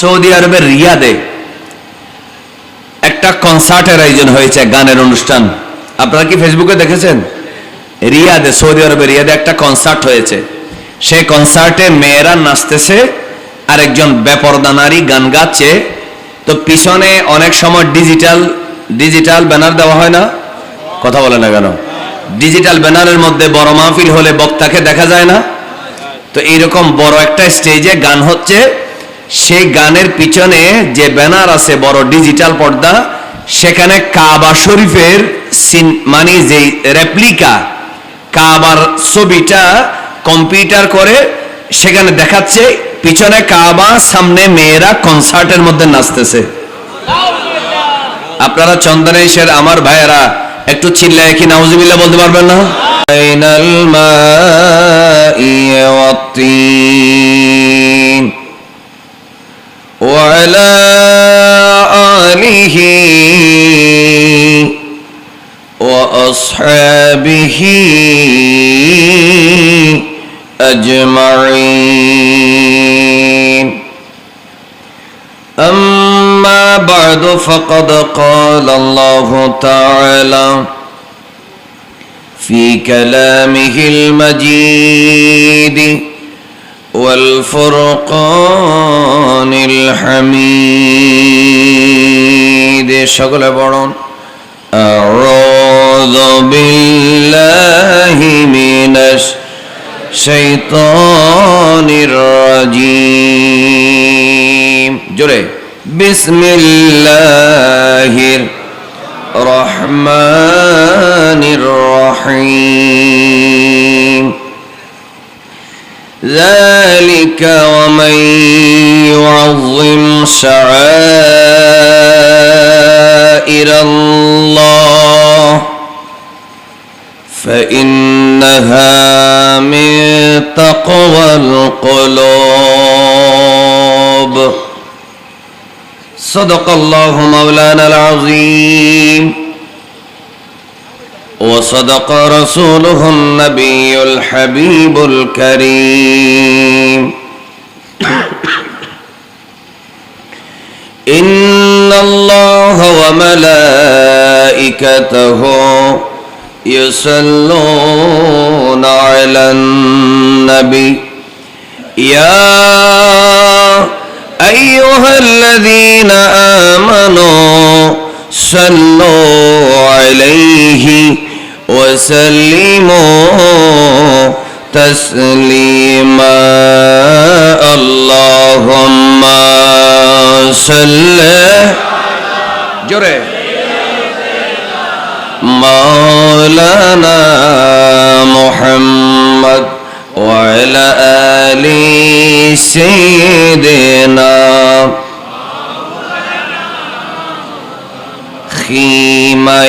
Saudi আরবের রিয়াদে একটা কনসার্টের আয়োজন হয়েছে, গানের অনুষ্ঠান। আপনারা কি ফেসবুকে দেখেছেন? রিয়াদে, সৌদি আরবের রিয়াদে একটা কনসার্ট হয়েছে। সেই কনসার্টে মেয়েরা নাচতেছে, আরেকজন বেপরদা নারী গান গাচ্ছে। তো পিছনে অনেক সময় ডিজিটাল ব্যানার দেওয়া হয় না? কথা বলে না কেন? ডিজিটাল ব্যানারের মধ্যে বড় মাহফিল হলে বক্তাকে দেখা যায় না? তো এইরকম বড় একটা স্টেজে গান হচ্ছে, সেই গানের পিছনে যে ব্যানার আছে বড় ডিজিটাল পর্দা, সেখানে কাবা শরীফের মানে যে রেপ্লিকা কাবার ছবিটা কম্পিউটার করে সেখানে দেখাচ্ছে। পিছনে কাবা, সামনে মেয়েরা কনসার্টের মধ্যে নাচতেছে। আপনারা চন্দনেশের আমার ভাইয়েরা একটু চিল্লায় কি নাউজুবিল্লাহ বলতে পারবেন না? বাইনাল মাই ওয়াত-তিন ওয়া আলা আলিহি ওয়া আসহাবিহি আজমাইন। أما بعد فقد قال الله تعالى في كلامه المجيد والفرقان الحميد شغل بڑون أعوذ بالله من الشيطان الرجيم جرے بسم الله الرحمن الرحيم ذلك ومن يعظم شعائر الله فإنها من تقوى القلوب صدق الله مولانا العظيم وصدق رسوله النبي الحبيب الكريم إن الله وملائكته يصلون على النبي يا أيها الذين آمنوا صلوا عليه وسلموا تسليما اللهم صل جرے مولانا محمد وعلى آل سيدنا خیمہ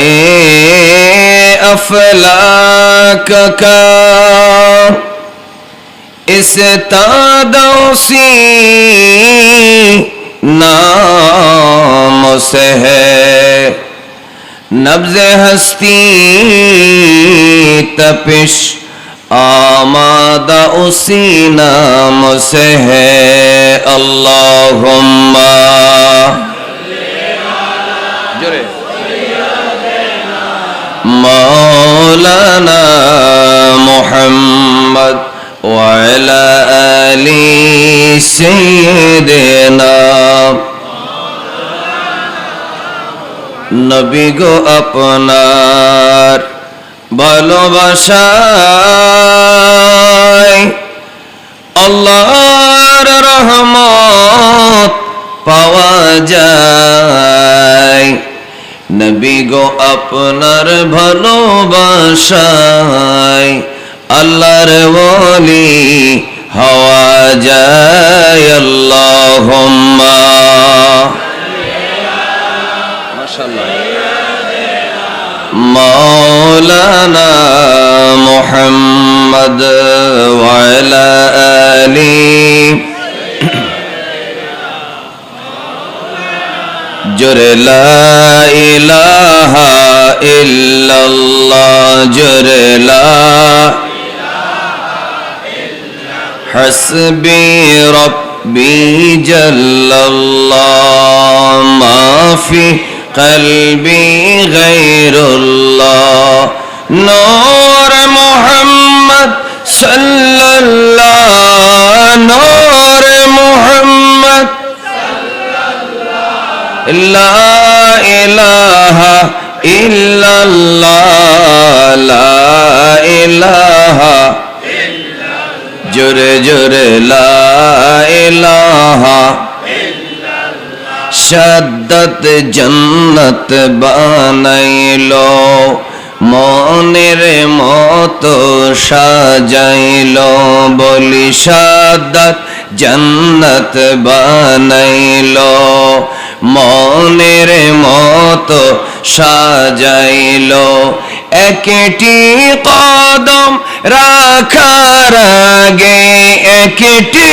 افلاک کا استادوسی نام سے ہے نبض ہستی تپش آمادہ اسی نام سے ہے اللہم جرے مولانا محمد وعلى آل سيدنا নবী গো আপনার ভালোবাসায় আল্লাহর রহমত পাওয়া যায় নবী গো আপনার ভালোবাসায় আল্লাহর ওলি হওয়া যায় আল্লাহুম্মা مولانا محمد وعلى آله جر لا إله إلا الله جر لا حسبي رب রব্বি জাল্লাল্লাহ মা ফি কলবি গায়রুল্লাহ নূর মুহাম্মদ সাল্লাল্লাহ নূর মুহাম্মদ লা ইলাহা ইল্লাল্লাহ লা ইলাহা জোরে জোরে লা ইলাহা শাদ্দাত জান্নাত বানাইলো মনের মতো সাজাইলো বলি শাদ্দাত জান্নাত বানাইলো মনের মতো সাজাইলো একটি কদম রাখার আগে একটি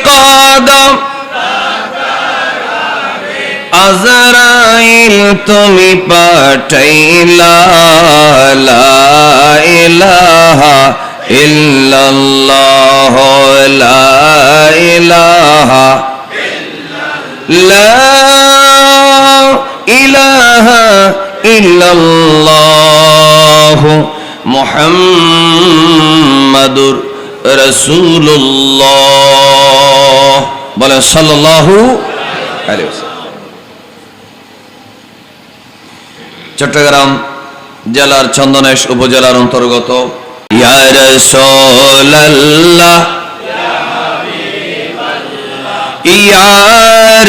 কদম আজরাইল তুমি পাঠাইলা লা ইলাহা ইল্লাল্লাহ লা ইলাহা লা ইলাহা ইল্লাল্লাহ মুহাম্মাদুর রাসূলুল্লাহ বলেন সাল্লাল্লাহু আলাইহি ওয়াসাল্লাম। চট্টগ্রাম জেলার চন্দনেশ উপজেলার অন্তর্গত ইয়া রাসূলুল্লাহ ইয়া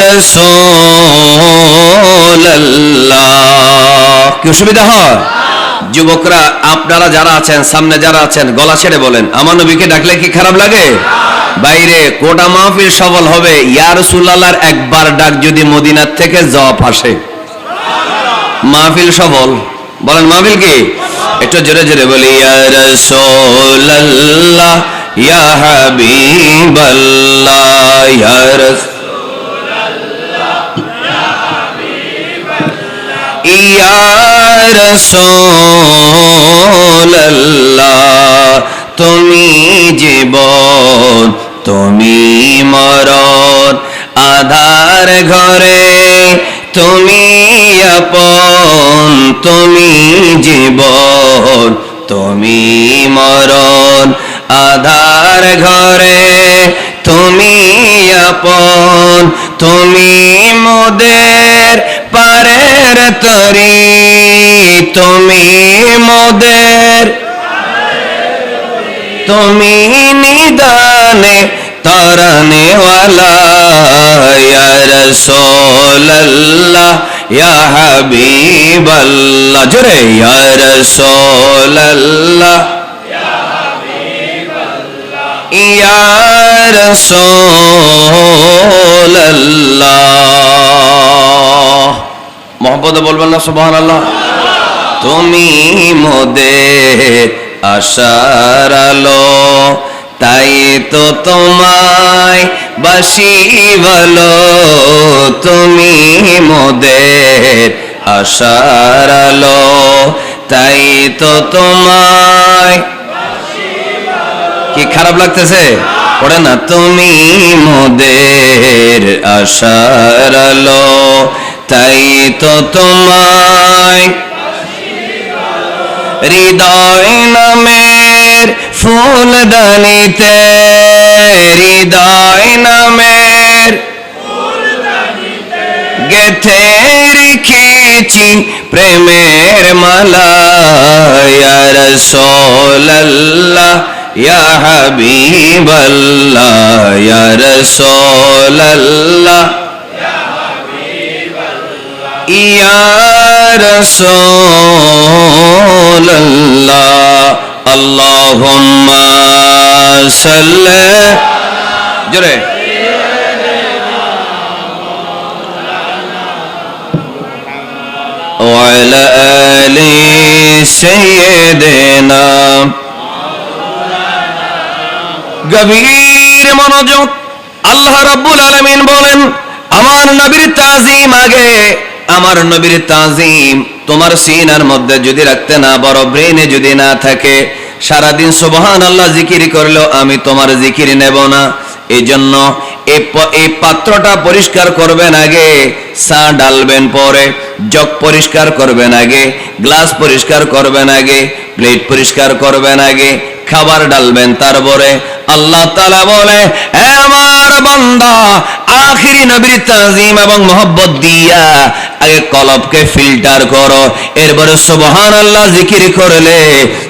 রাসূলুল্লাহ কি অসুবিধা হয়? যুবকরা আপনারা যারা আছেন সামনে যারা আছেন গলা ছেড়ে বলেন আমার নবীকে ডাকলে কি খারাপ লাগে? বাইরে কোটা মাহফিল সফল হবে ইয়া রাসূলুল্লাহর একবার ডাক যদি মদিনার থেকে জবাব আসে মাহফিল সফল। বলেন মাহফিল কি? একটু জোরে জোরে বলি ইয়া রাসূলুল্লাহ ইয়া হাবিবাল্লাহ ইয়া রাসূলুল্লাহ ইয়া রাসূলুল্লাহ তুমি জীবন তুমি মরণ আধার ঘরে তুমি আপন তুমি জীবন তুমি মরণ আধার ঘরে তুমি আপন তুমি মোদের পারের তরি তুমি মোদের তুমি নিদানে তারানে ওয়ালা ইয়া রাসূলুল্লাহ ইয়া হাবিবাল্লাহ জোরে ইয়া রাসূলুল্লাহ ইয়া হাবিবাল্লাহ ইয়া রাসূলুল্লাহ মোহাম্মদ বলবেন না সুবহানাল্লাহ। তুমি মোদের আশার আলো তাই তো তোমায় বাসি ভালো তুমি মোদের আশার আলো তাই তো তোমায় কি খারাপ লাগতেছে? পড়ে না তুমি মোদের আশার আলো তাই তো তোমায় হৃদয় নামের ফুলদানিতে হৃদয় নামের গেথে রেখেছি প্রেমের মালা ইয়া রাসূলুল্লাহ ইয়া হাবিবাল্লাহ ইয়া রাসূলুল্লাহ ইয়া রাসূলুল্লাহ আল্লাহুম্মা সাল্লি জোরে ওয়া আলা আলি সাইয়্যিদিনা গভীর মনোযোগ। আল্লাহ রাব্বুল আলামিন বলেন আমার নবীর তাজিম আগে আমার নবীর তাজিম তোমার সিনার মধ্যে যদি রাখতে না পারো ব্রেনে যদি না থাকে সারাদিন সুবহানাল্লাহ জিকির করলেও আমি তোমার জিকির নেব না। এই জন্য এই পাত্রটা পরিষ্কার করবেন আগে, চা ডালবেন পরে, জগ পরিষ্কার করবেন আগে, গ্লাস পরিষ্কার করবেন আগে, প্লেট পরিষ্কার করবেন আগে, খাবার ডালবেন তারপরে। আল্লাহ তাআলা বলে, হে আমার বান্দা, আখিরি নবীর তাজিম এবং মহব্বত দিয়া আগে কলবকে ফিল্টার করো, এরপরে সুবহানাল্লাহ জিকির করলে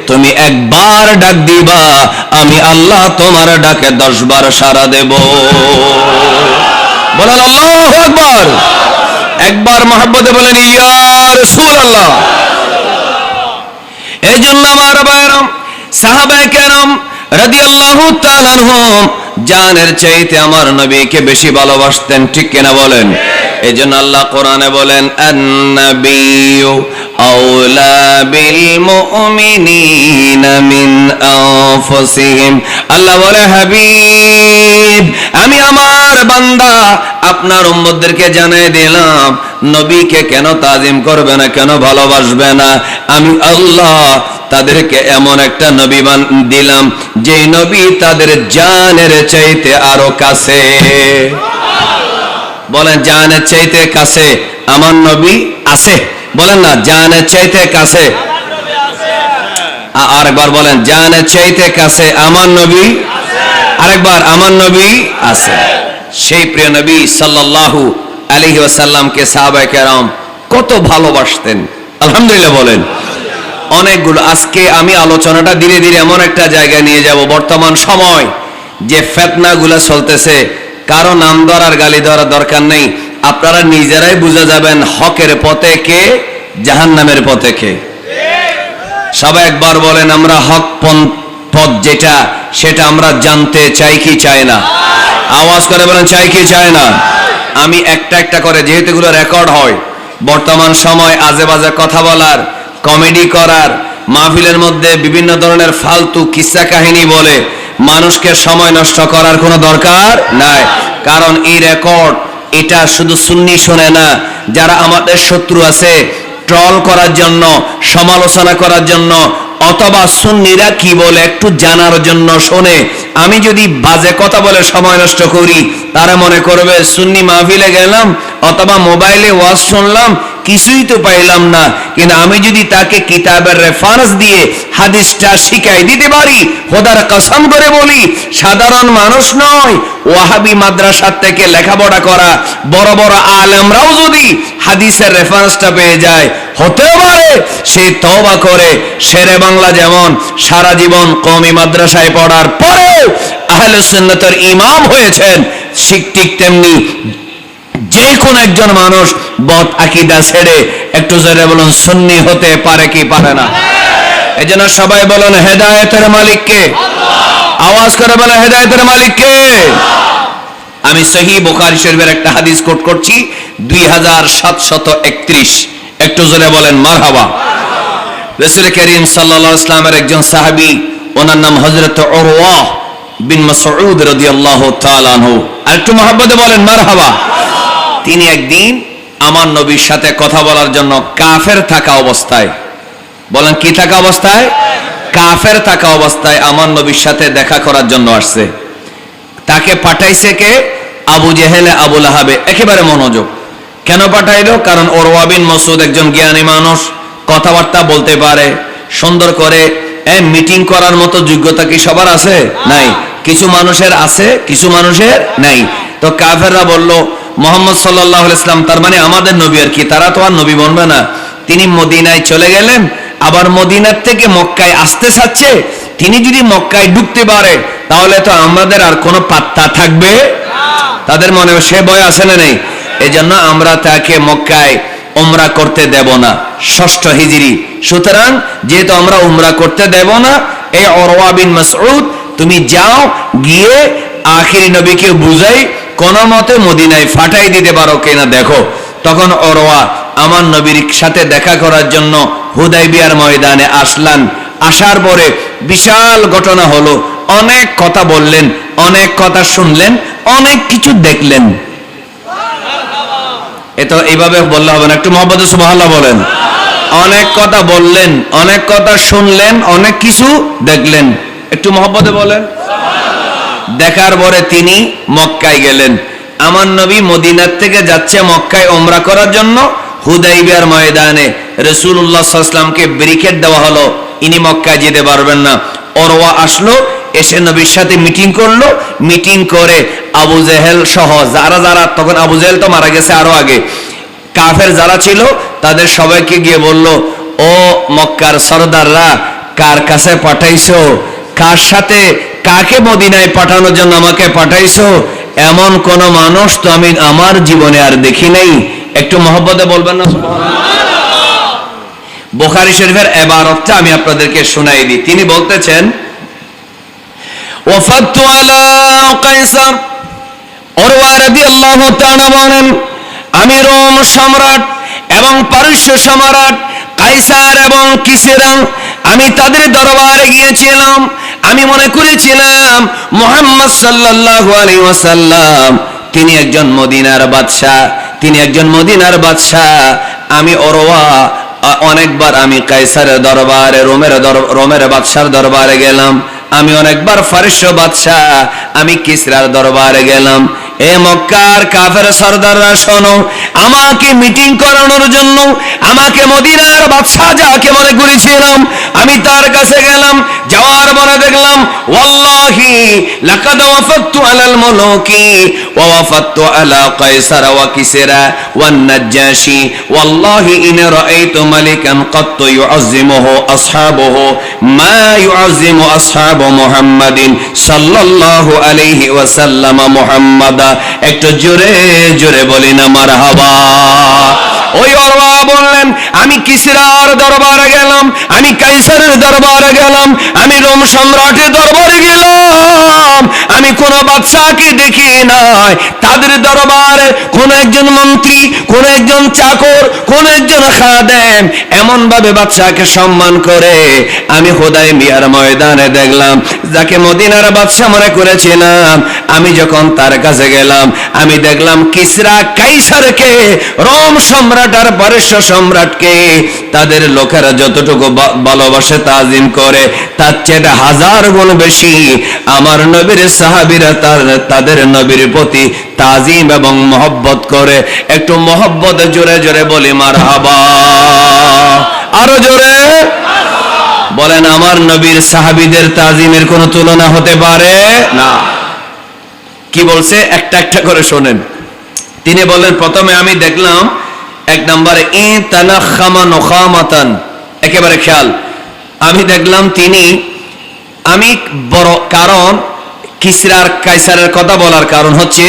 তুমি একবার ডাক দিবা, আমি আল্লাহ তোমার ডাকে 10 বার সাড়া দেব। বলেন আল্লাহু আকবার। একবার মহব্বতে বলেন ইয়া রাসূলুল্লাহ। এই জন্য আমার ভাইরাম, সাহাবায়ে কেরাম রাদিয়াল্লাহু তাআলা আনহুম জানের চাইতে আমার নবীকে বেশি ভালোবাসতেন, ঠিক কিনা বলেন? এজন্য আল্লাহ কোরআনে বলেন, আন-নাবিয়্যু আওলা বিল মুমিনিনা মিন আনফুসিহিম। আল্লাহ বলে, হাবিব, আমি আমার বান্দা আপনার উম্মতদেরকে জানিয়ে দিলাম, নবীকে কেন তাজিম করবে না, কেন ভালোবাসবে না? আমি আল্লাহ তাদেরকে এমন একটা নবী দিলাম যে নবী তাদের জানের চাইতে আরো কাছে। বলেন জানের চাইতে কাছে আমার নবী আছে। বলেন না জানের চাইতে কাছে। আরেকবার বলেন জানের চাইতে কাছে আমার নবী। আরেকবার আমার নবী আছে। সেই প্রিয় নবী সাল্লাল্লাহু আলাইহি ওয়াসাল্লামকে সাহাবায়ে কেরাম কত ভালোবাসতেন, আলহামদুলিল্লাহ বলেন। অনেকগুলো, আজকে আমি আলোচনাটা ধীরে ধীরে এমন একটা জায়গায় নিয়ে যাব, বর্তমান সময় যে ফিতনাগুলো চলতেছে, কারো নাম ধরার গালি ধরার দরকার নেই, আপনারা নিজেরাই বুঝে যাবেন হকের পথে কে, জাহান্নামের পথে কে। সবাই একবার বলেন, আমরা হক পথ যেটা, সেটা আমরা জানতে চাই কি চাই না? আওয়াজ করে বলেন, চাই কি চাই না? আমি একটা একটা করে, যেহেতু এগুলো রেকর্ড হয়, বর্তমান সময় আজে বাজে কথা বলার, কমেডি করার, মাহফিলের মধ্যে বিভিন্ন ধরনের ফালতু কিস্সা কাহিনী বলে মানুষকে সময় নষ্ট করার কোনো দরকার নাই। কারণ এই রেকর্ড, এটা শুধু সুন্নি শোনে না, যারা আমাদের শত্রু আছে ট্রল করার জন্য, সমালোচনা করার জন্য, অথবা সুন্নিরা কি বলে একটু জানার জন্য শোনে। আমি যদি বাজে কথা বলে সময় নষ্ট করি, তারা মনে করবে সুন্নি মাহফিলে গেলাম অথবা মোবাইলে ওয়াজ শুনলাম, কিছুই তো পাইলাম না। কিন্তু আমি যদি তাকে কিতাবের রেফারেন্স দিয়ে হাদিসটা শিখাই দিতে পারি, খোদার কসম করে বলি, সাধারণ মানুষ নয়, ওয়াহাবি মাদ্রাসা থেকে লেখাপড়া করা বড় বড় আলেমরাও যদি হাদিসের রেফারেন্সটা পেয়ে যায়, হতে পারে সে তওবা করে শেরে বাংলা যেমন সারা জীবন কওমি মাদ্রাসায় পড়ার পরেও আহলে সুন্নাতের ইমাম হয়েছেন, ঠিক তেমনি যে কোন একজন মানুষ বদ আকীদা ছেড়ে একটু জোরে বলুন সুন্নি হতে পারে কি পারে না? এজন্য সবাই বলুন হেদায়েতের মালিক কে? আওয়াজ করে বলেন হেদায়েতের মালিক কে? আমি সহিহ বুখারী শরীফের একটা হাদিস কোট করছি, 2731, একটু জোরে বলেন মারহাবা। রাসূল করিম সাল্লাল্লাহু আলাইহি ওয়াসাল্লামের একজন সাহাবী, ওনার নাম হযরত উরওয়া বিন মাসউদ রাদিয়াল্লাহু তাআলা আনহু, আর একটু মহব্বতে বলেন মারহাবা। তিনি একদিন আমার নবীর সাথে কথা বলার জন্য কাফের থাকা অবস্থায়, বলেন কি থাকা অবস্থায়? কাফের থাকা অবস্থায় আমার নবীর সাথে দেখা করার জন্য আসছে। তাকে পাঠাইছে কে? আবু জেহেল, আবু লাহাবে। একেবারে মনোযোগ, কেন পাঠাইলো? কারণ উরওয়া বিন মাসউদ একজন জ্ঞানী মানুষ, কথাবার্তা বলতে পারে সুন্দর করে। মিটিং করার মতো যোগ্যতা কি সবার আছে? নাই। কিছু মানুষের আছে, কিছু মানুষের নাই। তো কাফেররা বলল, মুহাম্মদ সাল্লাল্লাহু আলাইহি ওয়াসাল্লাম তার মানে আমাদের নবী আর কি, তারা তো আর নবী বনবে না। তিনি মদিনায় চলে গেলেন, আবার মদিনার থেকে মক্কায় আসতে চাচ্ছে। তিনি যদি মক্কায় ঢুকতে পারে তাহলে তো আমাদের আর কোনো পাত্তা থাকবে না। তাদের মনে সে ভয় আছে না নেই? এজন্য আমরা তাকে মক্কায় উমরা করতে দেব না, 6ষ্ঠ হিজরি। সুতরাং যেহেতু আমরা উমরা করতে দেব না, এই উরওয়া বিন মাসউদ তুমি যাও, গিয়ে আখিরি নবীকে বুঝাই কোন মতে মদিনায় ফাটাই দিতে পারো কিনা দেখো। তখন উরওয়া আমার নবীর সাথে দেখা করার জন্য হুদাইবিয়ার ময়দানে আসলেন। আসার পরে বিশাল ঘটনা হলো, অনেক কথা বললেন, অনেক কথা শুনলেন, অনেক কিছু দেখলেন। এটা এইভাবে বললে হবে না, একটু মহব্বতে সুবহানাল্লাহ বলেন। অনেক কথা বললেন, অনেক কথা শুনলেন, অনেক কিছু দেখলেন, একটু মহব্বতে বলেন। দেখার পরে তিনি মক্কায় গেলেন। আমার নবী মদিনার থেকে যাচ্ছে মক্কায় ওমরা করার জন্য। হুদাইবিয়ার ময়দানে রাসূলুল্লাহ সাল্লাল্লাহু আলাইহি ওয়াসাল্লামকে ব্যারিকেড দেওয়া হলো, ইনি মক্কায় যেতে পারবেন না। ওরওয়া আসলো, এসে নবীর সাথে মিটিং করলো। মিটিং করে আবু জেহেল সহ যারা যারা, তখন আবু জেহেল তো মারা গেছে আরো আগে, কাফের যারা ছিল তাদের সবাইকে গিয়ে বলল, ও মক্কার সরদাররা, কার কাছে পাঠাইছো, কার সাথে, কাকে মদিনায় পাঠানোর জন্য আমাকে পাঠাইছো? এমন কোন মানুষ তো আমি আমার জীবনে আর দেখি নাই। একটু মহব্বতে বলবেন না সুবহানাল্লাহ? বুখারী শরীফের ইবারতটা আমি আপনাদেরকে শোনাই দিই। তিনি বলতেছেন, ওয়াফাতু আলা কায়সার, উরওয়া রাদিয়াল্লাহু তাআলা বলেন, আমি রোম সম্রাট এবং পারস্য সম্রাট কায়সার এবং কিসরা, আমি তাদের দরবারে গিয়েছিলাম। আমি মনে করেছিলাম মুহাম্মদ সাল্লাল্লাহু আলাইহি ওয়াসাল্লাম তিনি একজন মদিনার বাদশা, তিনি একজন মদিনার বাদশা। আমি ওরওয়া অনেকবার আমি কায়সারের দরবারে, রোমের বাদশার দরবারে গেলাম। আমি অনেকবার ফারস্য বাদশা, আমি কিসরার দরবারে গেলাম। এ মক্কার কাফের সরদাররা শোনো, আমাকে মিটিং করানোর জন্য আমাকে মদিনার বাদশা যাকে মনে করেছিলাম, আমি তার কাছে গেলাম। যাওয়ার পরে দেখলাম, ওয়াল্লাহি লাকাদ ওয়াফাতু আলাল মুলুকি ওয়া ওয়াফাতু আলা কায়সার ওয়া কিসরা ওয়ান নাজ্জাশি, ওয়াল্লাহি ইন রাআইতু মালিকান কাত ইউআযিমুহু আসহাবুহু মা ইউআযিমু আসহাবু মুহাম্মাদিন সাল্লাল্লাহু আলাইহি ওয়াসাল্লাম মুহাম্মাদা। একটু জোরে জোরে বলি না মারহাবা। ওই ওরওয়া বললেন, আমি কিসরার দরবারে গেলাম, আমি কায়সারের দরবারে গেলাম, আমি রোম সম্রাটের দরবারে গেলাম, আমি কোন বাদশাকে দেখি নাই। তাদের দরবারে কোন একজন মন্ত্রী, কোন একজন চাকর, কোন একজন খাদেম এমন ভাবে বাদশাকে সম্মান করে আমি হুদাইবিয়ার ময়দানে দেখলাম। যাকে মদিনার বাদশা মনে করেছিলাম, আমি যখন তার কাছে গেলাম, আমি দেখলাম কিসরা কায়সারকে, রোম সম্রাট আর পারস্য সম্রাটকে তাদের লোকেরা যতটুকু ভালোবাসে, তাজিম করে, তার চেয়ে 1000 গুণ বেশি আমার নবীর সাহাবীরা তাদের নবীর প্রতি তাজিম এবং মহব্বত করে। একটু মহব্বত জোরে জোরে বলি মারহাবা, আরো জোরে বলেন। আমার নবীর সাহাবীদের তাজিমের কোনো তুলনা হতে পারে না। কি বলছে একটা একটা করে শোনেন। তিনি বলেন, প্রথমে আমি দেখলাম, এক নম্বরে ইতানাখামা নখামাতান, একেবারে খেয়াল, আমি দেখলাম তিনি, আমি বড়, কারণ কিসরার কায়সারের কথা বলার কারণ হচ্ছে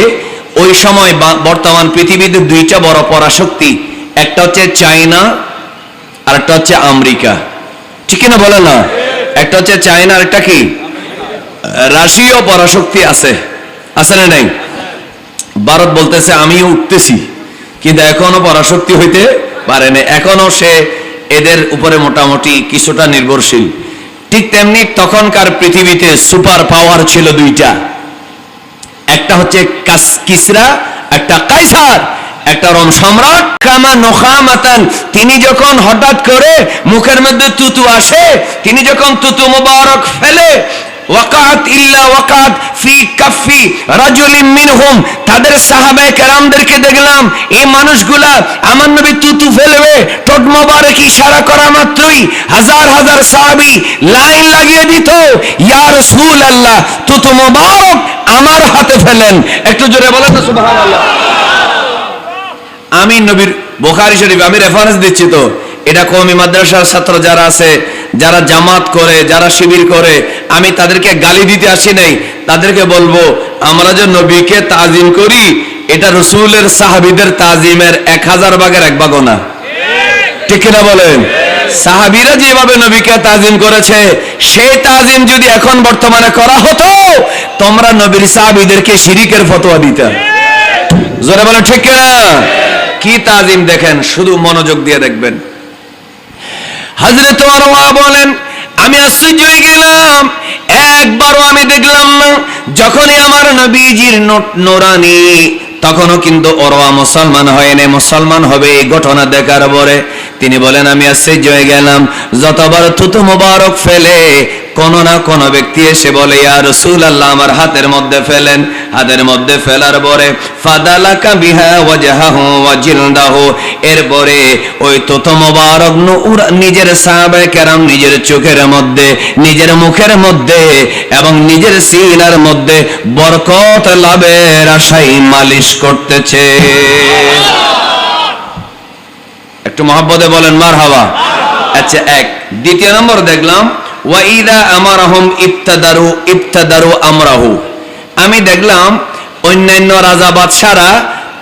ওই সময় বর্তমান পৃথিবীতে দুইটা বড় পরাশক্তি, একটা হচ্ছে চায়না আর একটা হচ্ছে আমেরিকা, ঠিক কিনা বলে না? একটা হচ্ছে চায়না আর একটা কি রাশিয়াও পরাশক্তি আছে, আছে না নাই? ভারত বলতেছে আমিও উঠতেছি, কিন্তু এখনো পরাশক্তি হইতে পারে না, এখনো সে এদের উপরে মোটামুটি কিছুটা নির্ভরশীল। ঠিক তেমনি তখনকার পৃথিবীতে সুপার পাওয়ার ছিল দুইটা, একটা হচ্ছে কিসরা, একটা কায়সার, একটা রোম সম্রাট। কামা নখামাতান, তিনি যখন হঠাৎ করে মুখের মধ্যে তুতু আসে, তিনি যখন তুতু মুবারক ফেলে, ওয়াকাত ইল্লা ওয়াকাত ফি কাফি রাজুলিন মিনহুম, তাদের সাহাবায়ে কেরামদেরকে দেখলাম এই মানুষগুলা আমার নবী তুতু ফেলবে, ঠোঁট মোবারক ইশারা করা মাত্রই হাজার হাজার সাহাবী লাইন লাগিয়ে দিত, ইয়া রাসূলুল্লাহ তুতু মোবারক আমার হাতে ফেলেন। একটু জোরে বলেন না সুবহানাল্লাহ। আমি নবীর, বুখারী শরীফ, আমি রেফারেন্স দিচ্ছি তো, এটা কওমি মাদ্রাসার ছাত্র যারা আছে, যারা জামাত করে, যারা শিবির করে, আমি তাদেরকে গালি দিতে আসি নাই, তাদেরকে বলবো আমরা যে নবীকে তাজিম করি, এটা রাসূলের সাহাবীদের তাজিমের 1000 ভাগের 1 ভাগও না, ঠিক কিনা বলেন? সাহাবীরা যেভাবে নবীকে তাজিম করেছে, সেই তাজিম যদি এখন বর্তমানে করা হতো, তোমরা নবীর সাহাবীদেরকে শিরিকের ফতোয়া দিতে। জোরে বলেন ঠিক কিনা? কি তাজিম দেখেন, শুধু মনোযোগ দিয়ে দেখবেন। হযরত ওরওয়া বলেন, আমি আশ্চর্য হয়ে গেলাম, একবারও আমি দেখলাম না যখনই আমার নবীজির নূরানি, তখনও কিন্তু ওরওয়া মুসলমান হয়নি, মুসলমান হবে এই ঘটনা দেখার পরে। তিনি বলেন, আমি আশ্চর্য হয়ে গেলাম, যতবার থুতু মোবারক ফেলে কোন না কোন ব্যক্তি এসে বলে ইয়া রাসূলুল্লাহ আমার হাতের মধ্যে ফেলেন। হাতের মধ্যে ফেলার পরে ফাদালাকা বিহা ওয়াজহাহু ওয়া জিলদাহু, এরপরে ওই তত মোবারক নূর নিজের সাহাবায়ে কেরাম নিজের চোখের মধ্যে, নিজের মুখের মধ্যে এবং নিজের সিনার মধ্যে বরকত লাভের আশায় মালিশ করতেছে। একটু মহব্বতে বলেন মারহাবা। আচ্ছা, এক। দ্বিতীয় নম্বর দেখলাম ওয়াইদা আমারহুম ইবতাদারু আমরাহু, আমি দেখলাম অন্যান্য রাজা বাদশারা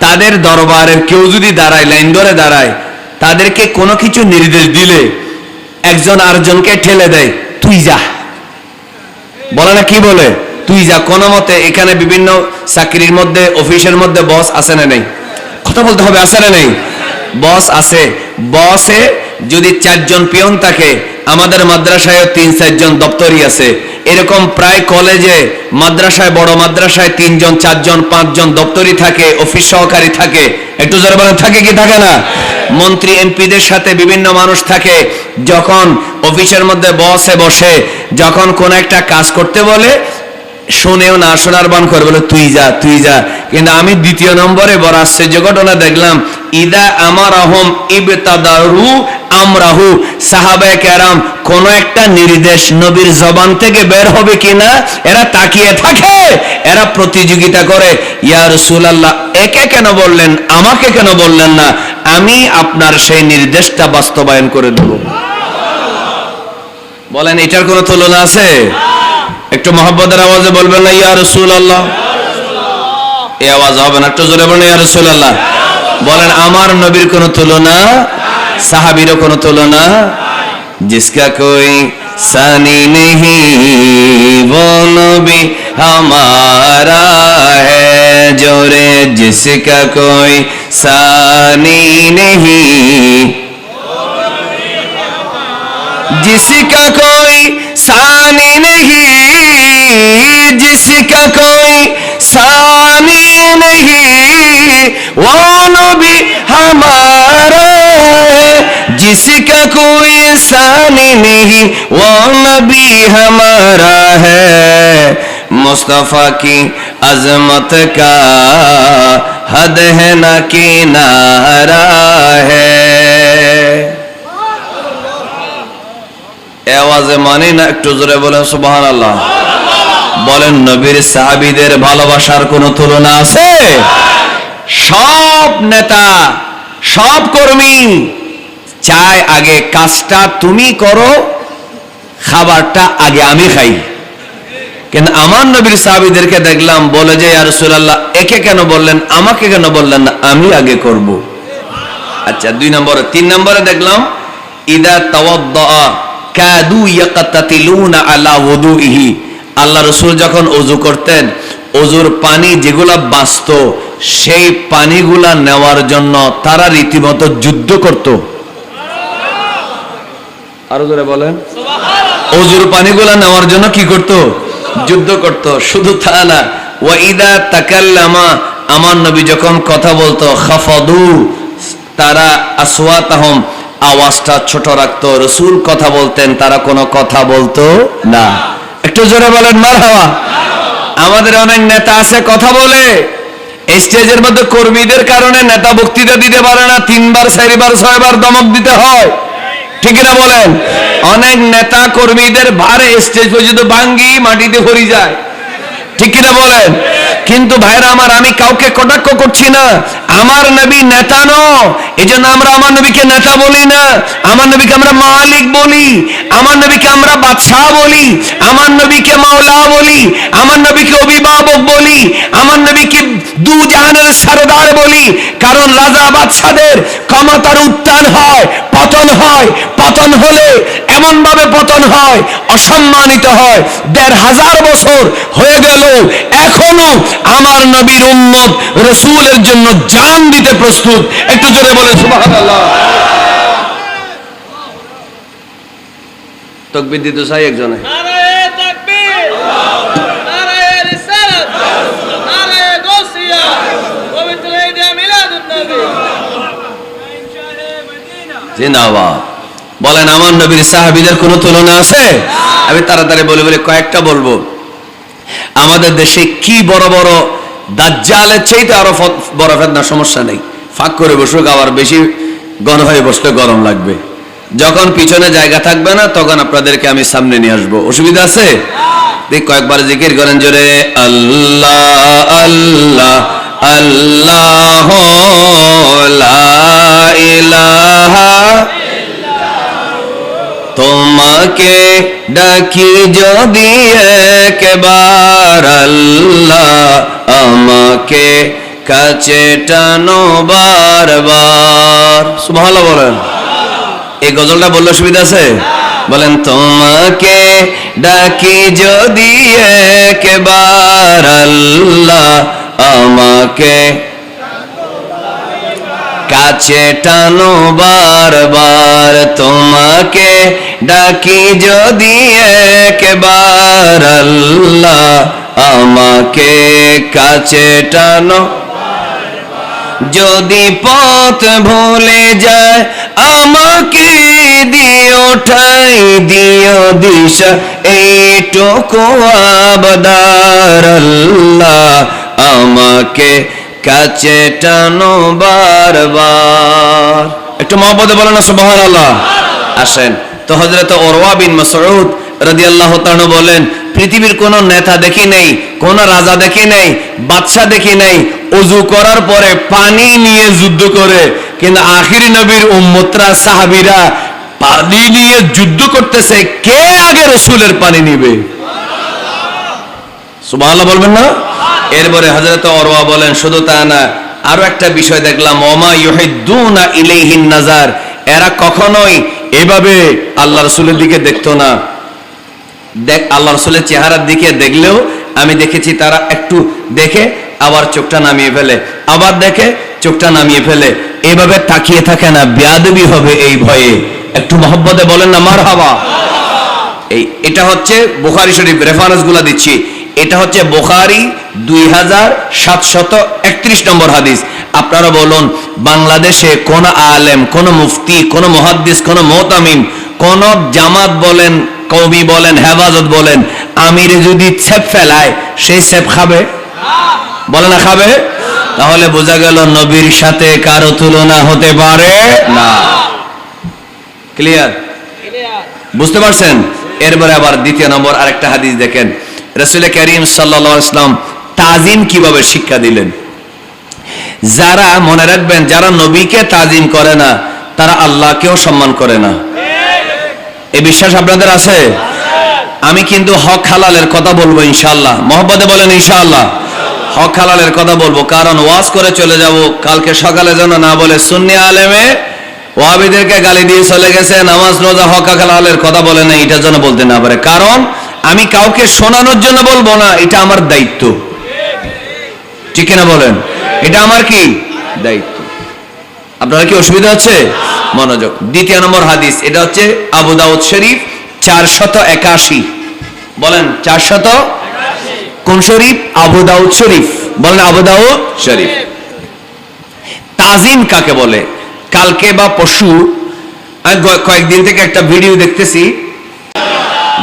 তাদের দরবারের কেউ যদি দাঁড়ায়, লাইন ধরে দাঁড়ায়, তাদেরকে কোনো কিছু নির্দেশ দিলে একজন আরেকজনকে ঠেলে দেয়, তুই যা। বলে না, কি বলে? তুই যা। কোনো মতে এখানে বিভিন্ন চাকরির মধ্যে, অফিসের মধ্যে বস আছে না নেই? কথা বলতে হবে, আছে না নেই? বস আছে। বসে যদি 4 জন পিয়ন থাকে, আমাদের মাদ্রাসায় 3-4 জন দপ্তরি আছে, এরকম প্রায় কলেজে, মাদ্রাসায়, বড় মাদ্রাসায় 3 জন 4 জন 5 জন দপ্তরি থাকে, অফিস সহকারী থাকে। একটু জোরে বলেন, থাকে কি থাকে না? মন্ত্রী এমপিদের সাথে বিভিন্ন মানুষ থাকে। যখন অফিসের মধ্যে বসে বসে যখন কোন একটা কাজ করতে বলে, শুনেও না, শোনার বান করে, বলে তুই যা, তুই যা। কিন্তু আমি দ্বিতীয় নম্বরে বড় আশ্চর্য ঘটনা দেখলাম, ইদা আমারহুম ইবতাদারু আমরাহু, সাহাবায়ে কেরাম কোন একটা নির্দেশ নবীর জবান থেকে বের হবে কিনা এরা তাকিয়ে থাকে, এরা প্রতিযোগিতা করে, ইয়া রাসূলুল্লাহ একে কেন বললেন, আমাকে কেন বললেন না? আমি আপনার সেই নির্দেশটা বাস্তবায়ন করে দেব। বলেন, এটার কোনো তুলনা আছে? একটু মহব্বতের আওয়াজে বলবেন না ইয়া রাসূলুল্লাহ? এই আওয়াজ হবে না, একটু জোরে বলেন ইয়া রাসূলুল্লাহ। বলেন, আমার নবীর কোনো তুলনা, সাহাবীরও কোনো তুলনা। जिसका कोई सानी नहीं वो नबी हमारा है, जोरे जिसका कोई सानी नहीं, जिसका कोई सानी नहीं, जिसका कोई सानी नहीं वो नबी हमारा है, जिसका कोई सानी नहीं वो नबी हमारा है, मुस्तफा की अजमत का हद है न किनारा है। আওয়াজে মানে না, একটু জোরে বলেন সুবহানাল্লাহ। বলেন, নবীর সাহাবীদের ভালোবাসার কোনো তুলনা আছে? সব নেতা, সব কর্মী চায় আগে কাজটা তুমি করো, খাবারটা আগে আমি খাই। কিন্তু আমার নবীর সাহাবীদেরকে দেখলাম বলে যে ইয়া রাসূলুল্লাহ একে কেন বললেন, আমাকে কেন বললেন না? আমি আগে করব। আচ্ছা, 2 নম্বরে। 3 নম্বরে দেখলাম ইদা তাওয়াদ্দা কাদু ইয়াকাতাতিলুনা আলা ওযুইহি, আল্লাহ রাসূল যখন ওযু করতেন, ওযুর পানি যেগুলা বাঁচত, সেই পানিগুলা নেওয়ার জন্য তারা রীতিমতো যুদ্ধ করত। আরো জোরে বলেন সুবহানাল্লাহ। ওযুর পানিগুলা নেওয়ার জন্য কি করত? যুদ্ধ করত। শুধু তা না, ওয়া ইদা তাকাল্লামা, আমার নবী যখন কথা বলতো, খাফাদু, তারা আসওয়াতাহুম, আওয়াজটা ছোট রাখতো। রাসূল কথা বলতেন, তারা কোনো কথা বলতো না। একটু জোরে বলেন মারহাবা। আমাদের অনেক নেতা আছে কথা বলে, স্টেজের মধ্যে কর্মীদের কারণে নেতা বক্তৃতা দিতে পারে না, 3 বার 4 বার 6 বার দমক দিতে হয়, ঠিক না বলেন? অনেক নেতা কর্মীদের ভারে স্টেজ পর্যন্ত ভাঙ্গি মাটিতে পড়ে যায়, ঠিক কিনা বলেন? কিন্তু ভাইরা আমার, আমি কাউকে কটাক্ষ করছি না, আমার নবী নেতা নয়, এজন্য আমরা আমার নবীকে নেতা বলি না। আমার নবীকে আমরা মালিক বলি, আমার নবীকে আমরা বাদশাহ বলি, আমার নবীকে মাওলা বলি, আমার নবীকে অভিভাবক বলি, আমার নবীকে দু জাহানের সরদার বলি। কারণ রাজা বাদশাদের ক্ষমতার উত্থান হয়, পতন হয়, পতন হলে এমন ভাবে পতন হয়, অসম্মানিত হয়। 1500 বছর হয়ে গেল, এখনো আমার নবীর উম্মত রাসূলের জন্য জান দিতে প্রস্তুত। একটু জোরে বলে সুবহানাল্লাহ। তাকবীর দিতে চাই একজনে। নারায়ে তাকবীর, নারায়ে রিসালাত, নারায়ে গাউসিয়া, পবিত্র ঈদে মিলাদুন নবী, জিন্দাবাদ। বলেন আমার নবীর সাহাবীদের কোনো তুলনা আছে? আমি তাড়াতাড়ি বলে কয়েকটা বলবো। আমাদের দেশে কি বড় বড় দাজ্জালের চাইতে আরো বড় ফেতনা, সমস্যা নেই, ফাঁক করে বসুক, আবার বেশি ঘন হয়ে বসলে গরম লাগবে। যখন পিছনে জায়গা থাকবে না তখন আপনাদেরকে আমি সামনে নিয়ে আসবো, অসুবিধা আছে? কয়েকবার জিকির করেন জোরে, আল্লাহ আল্লাহ আল্লাহ লা ইলাহা, তোমাকে ডাকি যদি একবার আল্লাহ, আমাকে কাছে টানো বারবার। সুবহানাল্লাহ বলেন। এই গজলটা বললে সুবিধা আছে? বলেন, তোমাকে ডাকি যদি একবার আল্লাহ, আমাকে কাছে টানো বারবার, তোমাকে ডাকি যদি একবার আল্লাহ, আমাকে কাছে টানো। যদি পথ ভুলে যায় আমাকে দিও ঠাই, দিও দিশা এইটুকু আবদার আল্লাহ, আমাকে কাছে টানো বারবার। একটু মহব্বতে বলেন না সুবহানাল্লাহ। আসেন তো, হযরত উরওয়া বিন মাসউদ রাদিয়াল্লাহু তাআলা বলেন, পৃথিবীর কোন নেতা দেখি নেই, কোন রাজা দেখি নেই, বাদশা দেখি নেই ওযু করার পরে পানি নিয়ে যুদ্ধ করে, কিন্তু আখিরি নবীর উম্মতরা সাহাবীরা পানি নিয়ে যুদ্ধ করতেছে, কে আগে রাসূলের পানি নিবে? সুবহানাল্লাহ বলবেন না? এরপরে হযরত উরওয়া বলেন, শুধু তা না, আরো একটা বিষয় দেখলাম, ওমা ইউহিদ্দুনা ইলাইহিন নাজার, এরা কখনোই এভাবে আল্লাহ রাসূলের দিকে দেখতো না। দেখ, আল্লাহ রাসূলের চেহারার দিকে দেখলেও আমি দেখেছি তারা একটু দেখে আবার চোখটা নামিয়ে ফেলে, আবার দেখে চোখটা নামিয়ে ফেলে, এভাবে তাকিয়ে থাকে না, বেয়াদবি হবে এই ভয়ে। একটু মহব্বতে বলেন না মারহাবা। এটা হচ্ছে বুখারী শরীফ, রেফারেন্স গুলা দিচ্ছি, এটা হচ্ছে বুখারী 2731 নম্বর হাদিস। আপনারা বলুন, বাংলাদেশে কোন আলেম, কোন মুফতি, কোন মুহাদ্দিস, কোন মুতামিম, কোন জামাত বলেন, কওমি বলেন, হেফাজত বলেন, আমিরে যদি ছেপ ফেলায় সেই ছেপ খাবে? বলে না খাবে? তাহলে বোঝা গেল নবীর সাথে কারো তুলনা হতে পারে না। ক্লিয়ার? বুঝতে পারছেন? এরপরে আবার দ্বিতীয় নম্বর আরেকটা হাদিস দেখেন, রাসূল করিম সাল্লাল্লাহু আলাইহি ওয়াসাল্লাম তাজিম কিভাবে শিক্ষা দিলেন। যারা, মনে রাখবেন, যারা নবীকে তাজিম করে না তারা আল্লাহকেও সম্মান করে না। এই বিশ্বাস আপনাদের আছে? আমি কিন্তু হক হালালের কথা বলবো ইনশাআল্লাহ। মহব্বতে বলেন ইনশাআল্লাহ। হক হালালের কথা বলবো, কারণ ওয়াজ করে চলে যাব, কালকে সকালে যেন না বলে সুন্নি আলেমে ওয়াহাবিদেরকে গালি দিয়ে চলে গেছে, নামাজ রোজা হক হালালের কথা বলে না, এটা যেন বলতে না পারে। কারণ আমি কাউকে শোনানোর জন্য বলবো না, এটা আমার দায়িত্ব। ঠিক কিনা বলেন? এটা আমার কি দায়িত্ব। আপনারা কি অসুবিধা হচ্ছে? মনোযোগ। দ্বিতীয় নম্বর হাদিস, এটা হচ্ছে আবু দাউদ শরীফ 481। বলেন 481 কোন শরীফ? আবু দাউদ শরীফ। বলেন আবু দাউদ শরীফ। তাজিম কাকে বলে? কালকে বা পরশু কয়েকদিন থেকে একটা ভিডিও দেখতেছি,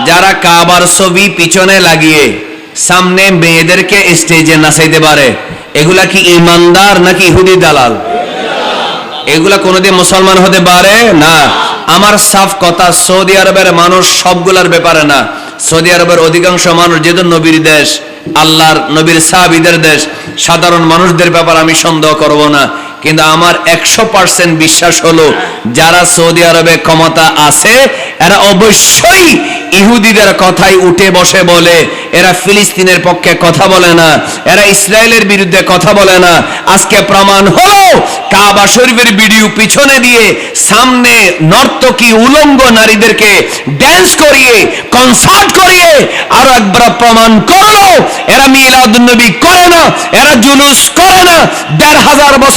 যারা কাবার ছবি পিছনে লাগিয়ে সামনে মেয়েদেরকে স্টেজে নাচাইতে পারে, এগুলা কি ইমানদার নাকি ইহুদি দালাল? এগুলা কোনোদিন মুসলমান হতে পারে না। আমার সাফ কথা, সৌদি আরবের মানুষ সবগুলার ব্যাপারে না, সৌদি আরবের অধিকাংশ মানুষ যেহেতু নবীর দেশ, আল্লাহর নবীর সাহাবীদের দেশ, সাধারণ মানুষদের ব্যাপারে আমি সন্দেহ করব না। কিন্তু আমার 100% বিশ্বাস হলো, যারা সৌদি আরবে ক্ষমতা আছে এরা অবশ্যই ইহুদিদের কথাই উঠে বসে বলে। এরা ফিলিস্তিনের পক্ষে কথা বলে না, এরা ইসরায়েলের বিরুদ্ধে কথা বলে না। আজকে প্রমাণ হলো, কাবা শরীফের ভিডিও পিছনে দিয়ে সামনে নর্তকী উলঙ্গ নারীদেরকে ড্যান্স করিয়ে, কনসার্ট করিয়ে আরো একবার প্রমাণ করলো এরা মিলাদুন নবী করে না, এরা জুলুস করে না। 1500 বছর